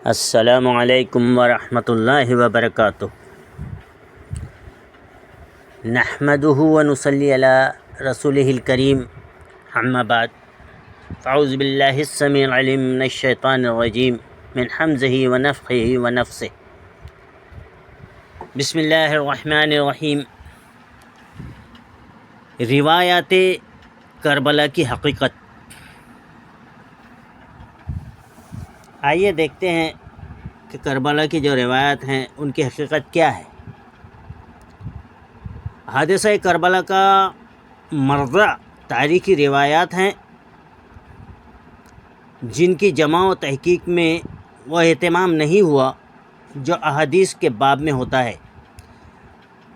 السلام علیکم ورحمۃ اللہ وبرکاتہ۔ نحمدہ ونصلی علی رسولہ الکریم، اما بعد، فاعوذ باللہ السمیع العلیم من الشیطان الرجیم من حمزہ ونفخہ ونفثہ۔ بسم اللہ الرحمن الرحیم۔ روایات کربلا کی حقیقت۔ آئیے دیکھتے ہیں کہ کربلا کی جو روایات ہیں ان کی حقیقت کیا ہے۔ حادثہ کربلا کا مرجع تاریخی روایات ہیں جن کی جمع و تحقیق میں وہ اہتمام نہیں ہوا جو احادیث کے باب میں ہوتا ہے۔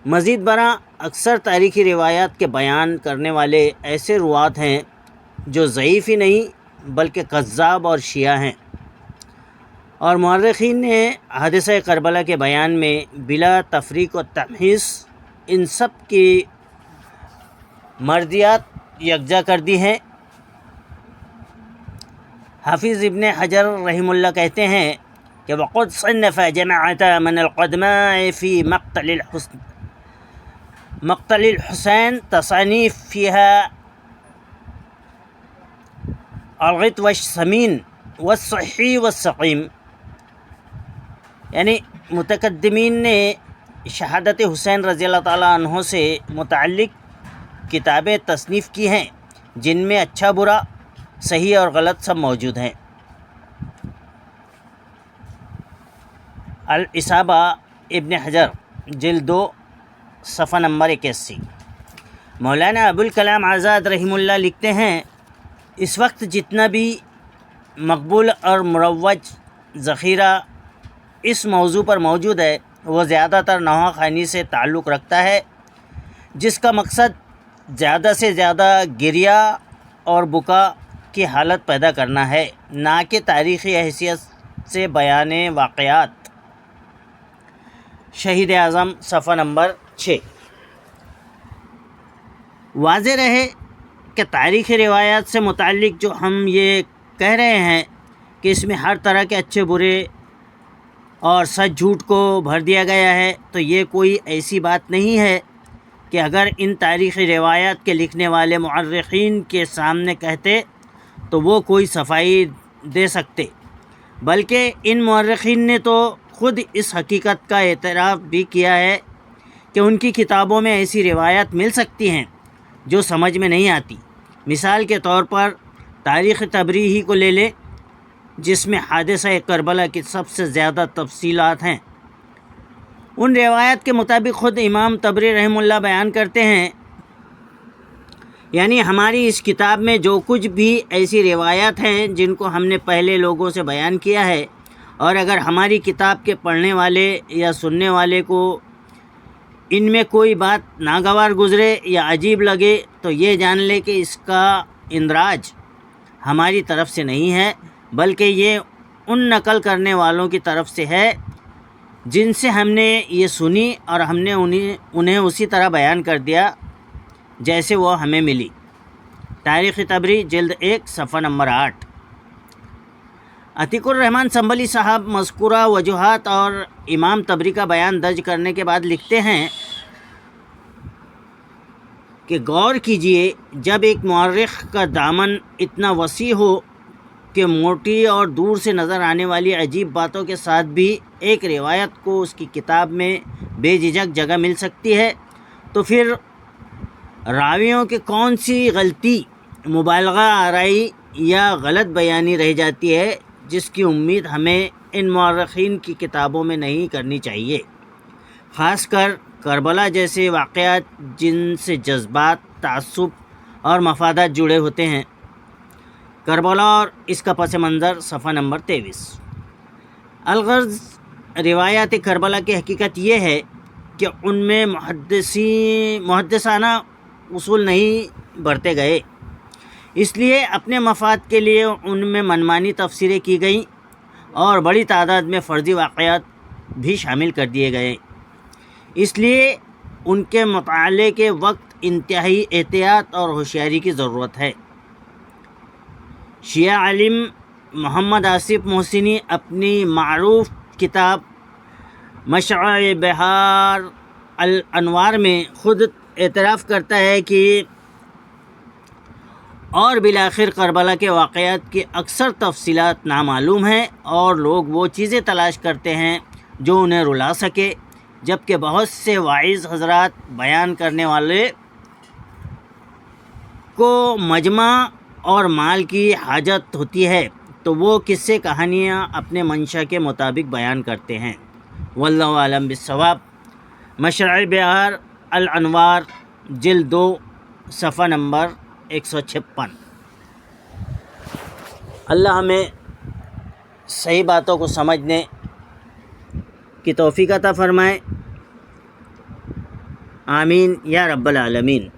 مزید برآں اکثر تاریخی روایات کے بیان کرنے والے ایسے روات ہیں جو ضعیف ہی نہیں بلکہ کذاب اور شیعہ ہیں، اور مورخین نے حادثہ کربلا کے بیان میں بلا تفریق و تمحیص ان سب کی مردیات یکجا کر دی ہیں۔ حافظ ابن حجر رحمہ اللہ کہتے ہیں کہ وقد صنف جماعة من القدماء في مقتل الحسين تصانيف فيها الغث والسمين والصحي والسقيم، یعنی متقدمین نے شہادت حسین رضی اللہ تعالیٰ عنہ سے متعلق کتابیں تصنیف کی ہیں جن میں اچھا برا، صحیح اور غلط سب موجود ہیں۔ الاصابہ ابن حجر جلد 2 صفحہ نمبر 81۔ مولانا ابوالکلام آزاد رحمہ اللہ لکھتے ہیں، اس وقت جتنا بھی مقبول اور مروج ذخیرہ اس موضوع پر موجود ہے وہ زیادہ تر نوحہ خوانی سے تعلق رکھتا ہے، جس کا مقصد زیادہ سے زیادہ گریہ اور بکا کی حالت پیدا کرنا ہے، نہ کہ تاریخی حیثیت سے بیان واقعات۔ شہید اعظم صفحہ نمبر 6۔ واضح رہے کہ تاریخی روایات سے متعلق جو ہم یہ کہہ رہے ہیں کہ اس میں ہر طرح کے اچھے برے اور سچ جھوٹ کو بھر دیا گیا ہے، تو یہ کوئی ایسی بات نہیں ہے کہ اگر ان تاریخی روایات کے لکھنے والے مورخین کے سامنے کہتے تو وہ کوئی صفائی دے سکتے، بلکہ ان مورخین نے تو خود اس حقیقت کا اعتراف بھی کیا ہے کہ ان کی کتابوں میں ایسی روایات مل سکتی ہیں جو سمجھ میں نہیں آتی۔ مثال کے طور پر تاریخ طبری ہی کو لے لیں، جس میں حادثہ کربلا کی سب سے زیادہ تفصیلات ہیں۔ ان روایات کے مطابق خود امام طبری رحمہ اللہ بیان کرتے ہیں، یعنی ہماری اس کتاب میں جو کچھ بھی ایسی روایات ہیں جن کو ہم نے پہلے لوگوں سے بیان کیا ہے، اور اگر ہماری کتاب کے پڑھنے والے یا سننے والے کو ان میں کوئی بات ناگوار گزرے یا عجیب لگے تو یہ جان لے کہ اس کا اندراج ہماری طرف سے نہیں ہے، بلکہ یہ ان نقل کرنے والوں کی طرف سے ہے جن سے ہم نے یہ سنی اور ہم نے انہیں اسی طرح بیان کر دیا جیسے وہ ہمیں ملی۔ تاریخ طبری جلد 1 صفحہ نمبر 8۔ عتیق الرحمن سنبھلی صاحب مذکورہ وجوہات اور امام طبری کا بیان درج کرنے کے بعد لکھتے ہیں کہ غور کیجئے، جب ایک مورخ کا دامن اتنا وسیع ہو کہ موٹی اور دور سے نظر آنے والی عجیب باتوں کے ساتھ بھی ایک روایت کو اس کی کتاب میں بے جھجک جگہ مل سکتی ہے، تو پھر راویوں کی کون سی غلطی، مبالغہ آرائی یا غلط بیانی رہ جاتی ہے جس کی امید ہمیں ان مورخین کی کتابوں میں نہیں کرنی چاہیے، خاص کر کربلا جیسے واقعات جن سے جذبات، تعصب اور مفادات جڑے ہوتے ہیں۔ کربلا اور اس کا پس منظر صفحہ نمبر 23۔ الغرض روایات کربلا کی حقیقت یہ ہے کہ ان میں محدثانہ اصول نہیں برتے گئے، اس لیے اپنے مفاد کے لیے ان میں منمانی تفسیریں کی گئیں اور بڑی تعداد میں فرضی واقعات بھی شامل کر دیے گئے۔ اس لیے ان کے مطالعے کے وقت انتہائی احتیاط اور ہوشیاری کی ضرورت ہے۔ شیعہ عالم محمد آصف محسنی اپنی معروف کتاب مشرع بہار الانوار میں خود اعتراف کرتا ہے کہ اور بالآخر کربلا کے واقعات کی اکثر تفصیلات نامعلوم ہیں اور لوگ وہ چیزیں تلاش کرتے ہیں جو انہیں رلا سکے، جبکہ بہت سے واعظ حضرات بیان کرنے والے کو مجمع اور مال کی حاجت ہوتی ہے تو وہ قصے کہانیاں اپنے منشا کے مطابق بیان کرتے ہیں۔ واللہ عالم بالصواب۔ مشرع بہار الانوار جلد 2 صفحہ نمبر 156۔ اللہ ہمیں صحیح باتوں کو سمجھنے کی توفیق عطا فرمائے، آمین یا رب العالمین۔